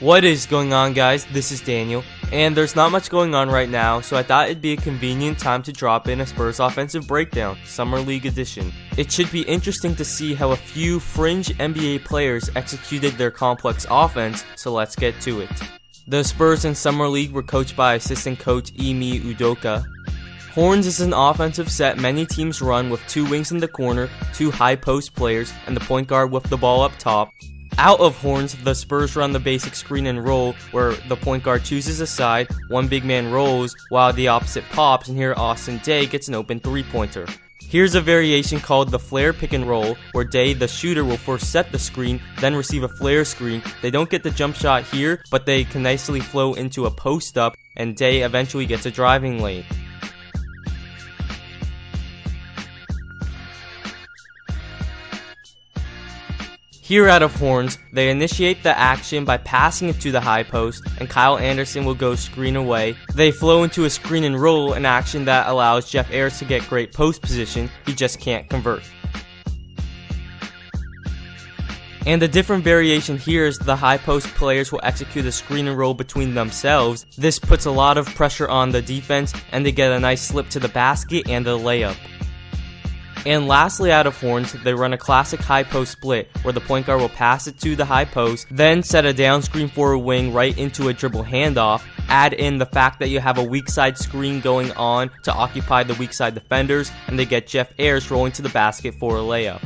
What is going on, guys? This is Daniel, and there's not much going on right now, so I thought it'd be a convenient time to drop in a Spurs offensive breakdown, Summer League edition. It should be interesting to see how a few fringe NBA players executed their complex offense, so let's get to it. The Spurs in Summer League were coached by assistant coach Ime Udoka. Horns is an offensive set many teams run with two wings in the corner, two high post players, and the point guard with the ball up top. Out of Horns, the Spurs run the basic screen and roll, where the point guard chooses a side, one big man rolls, while the opposite pops, and here Austin Daye gets an open three-pointer. Here's a variation called the flare pick and roll, where Daye, the shooter, will first set the screen, then receive a flare screen. They don't get the jump shot here, but they can nicely flow into a post-up, and Daye eventually gets a driving lane. Here out of Horns, they initiate the action by passing it to the high post, and Kyle Anderson will go screen away. They flow into a screen and roll, an action that allows Jeff Ayers to get great post position, he just can't convert. And a different variation here is the high post players will execute a screen and roll between themselves. This puts a lot of pressure on the defense, and they get a nice slip to the basket and a layup. And lastly, out of Horns, they run a classic high post split, where the point guard will pass it to the high post, then set a down screen for a wing right into a dribble handoff. Add in the fact that you have a weak side screen going on to occupy the weak side defenders, and they get Jeff Ayers rolling to the basket for a layup.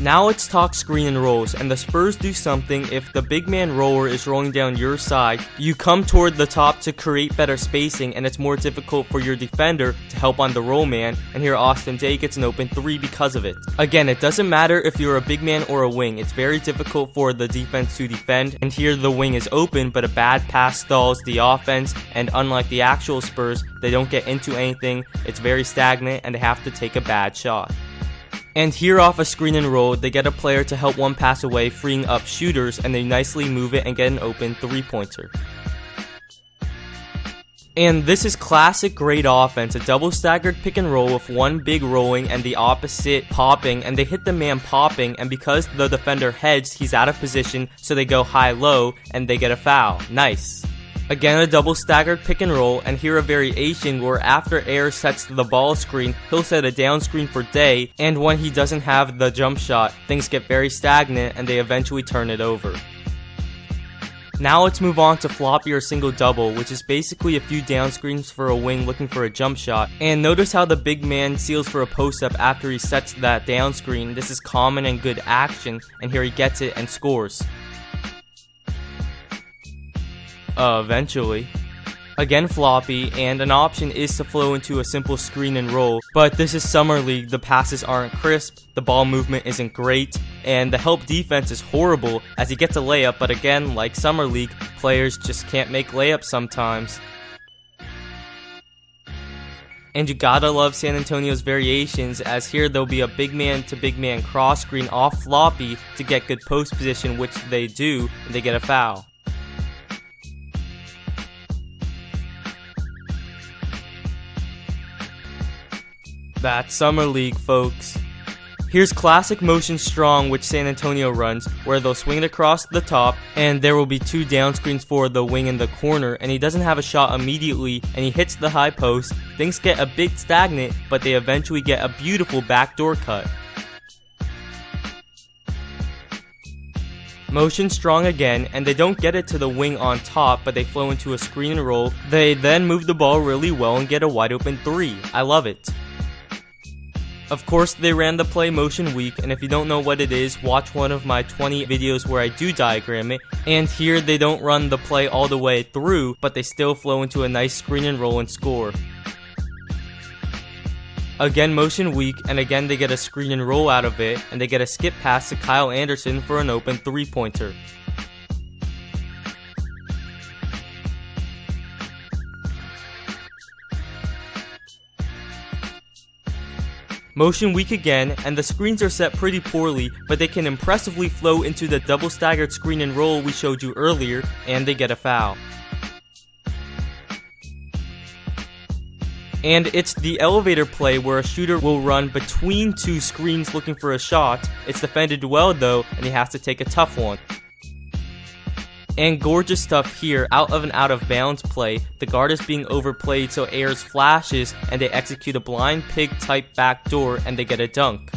Now let's talk screen and rolls, and the Spurs do something. If the big man roller is rolling down your side, you come toward the top to create better spacing, and it's more difficult for your defender to help on the roll man, and here Austin Daye gets an open three because of it. Again, it doesn't matter if you're a big man or a wing, it's very difficult for the defense to defend, and here the wing is open, but a bad pass stalls the offense, and unlike the actual Spurs, they don't get into anything, it's very stagnant, and they have to take a bad shot. And here off a screen and roll, they get a player to help one pass away, freeing up shooters, and they nicely move it and get an open three-pointer. And this is classic great offense, a double staggered pick and roll with one big rolling and the opposite popping, and they hit the man popping, and because the defender heads, he's out of position, so they go high-low, and they get a foul. Nice. Again, a double staggered pick and roll, and here a variation where after Ayers sets the ball screen, he'll set a down screen for Daye, and when he doesn't have the jump shot, things get very stagnant and they eventually turn it over. Now let's move on to floppy or single double, which is basically a few down screens for a wing looking for a jump shot. And notice how the big man seals for a post up after he sets that down screen. This is common and good action, and here he gets it and scores. Eventually. Again floppy, and an option is to flow into a simple screen and roll, but this is Summer League, the passes aren't crisp, the ball movement isn't great, and the help defense is horrible as he gets a layup, but again, like Summer League, players just can't make layups sometimes. And you gotta love San Antonio's variations, as here there'll be a big man to big man cross screen off floppy to get good post position, which they do, and they get a foul. That's Summer League, folks. Here's classic motion strong, which San Antonio runs, where they'll swing it across the top, and there will be two down screens for the wing in the corner, and he doesn't have a shot immediately, and he hits the high post. Things get a bit stagnant, but they eventually get a beautiful backdoor cut. Motion strong again, and they don't get it to the wing on top, but they flow into a screen and roll. They then move the ball really well and get a wide open three. I love it. Of course, they ran the play motion weak, and if you don't know what it is, watch one of my 20 videos where I do diagram it. And here they don't run the play all the way through, but they still flow into a nice screen and roll and score. Again motion weak, and again they get a screen and roll out of it, and they get a skip pass to Kyle Anderson for an open three-pointer. Motion weak again, and the screens are set pretty poorly, but they can impressively flow into the double staggered screen and roll we showed you earlier, and they get a foul. And it's the elevator play where a shooter will run between two screens looking for a shot. It's defended well though, and he has to take a tough one. And gorgeous stuff here, out of an out of bounds play, the guard is being overplayed so Ayers flashes and they execute a blind pig type backdoor and they get a dunk.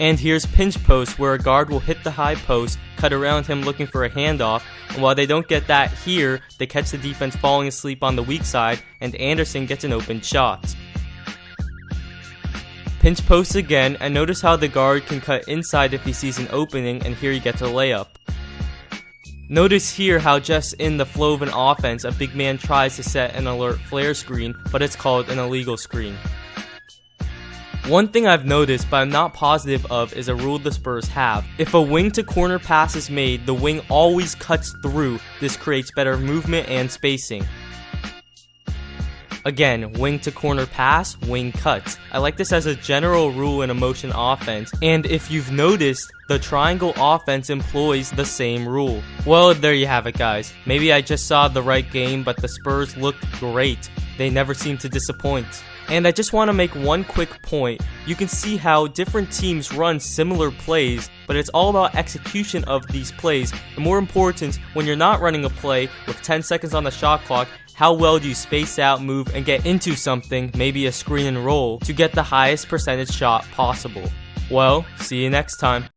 And here's pinch post, where a guard will hit the high post, cut around him looking for a handoff, and while they don't get that here, they catch the defense falling asleep on the weak side, and Anderson gets an open shot. Pinch post again, and notice how the guard can cut inside if he sees an opening, and here he gets a layup. Notice here how just in the flow of an offense, a big man tries to set an alert flare screen, but it's called an illegal screen. One thing I've noticed, but I'm not positive of, is a rule the Spurs have. If a wing to corner pass is made, the wing always cuts through. This creates better movement and spacing. Again, wing to corner pass, wing cuts. I like this as a general rule in a motion offense, and if you've noticed, the triangle offense employs the same rule. Well, there you have it, guys. Maybe I just saw the right game, but the Spurs looked great. They never seem to disappoint. And I just want to make one quick point. You can see how different teams run similar plays, but it's all about execution of these plays. And more important, when you're not running a play with 10 seconds on the shot clock, how well do you space out, move, and get into something, maybe a screen and roll, to get the highest percentage shot possible? Well, see you next time.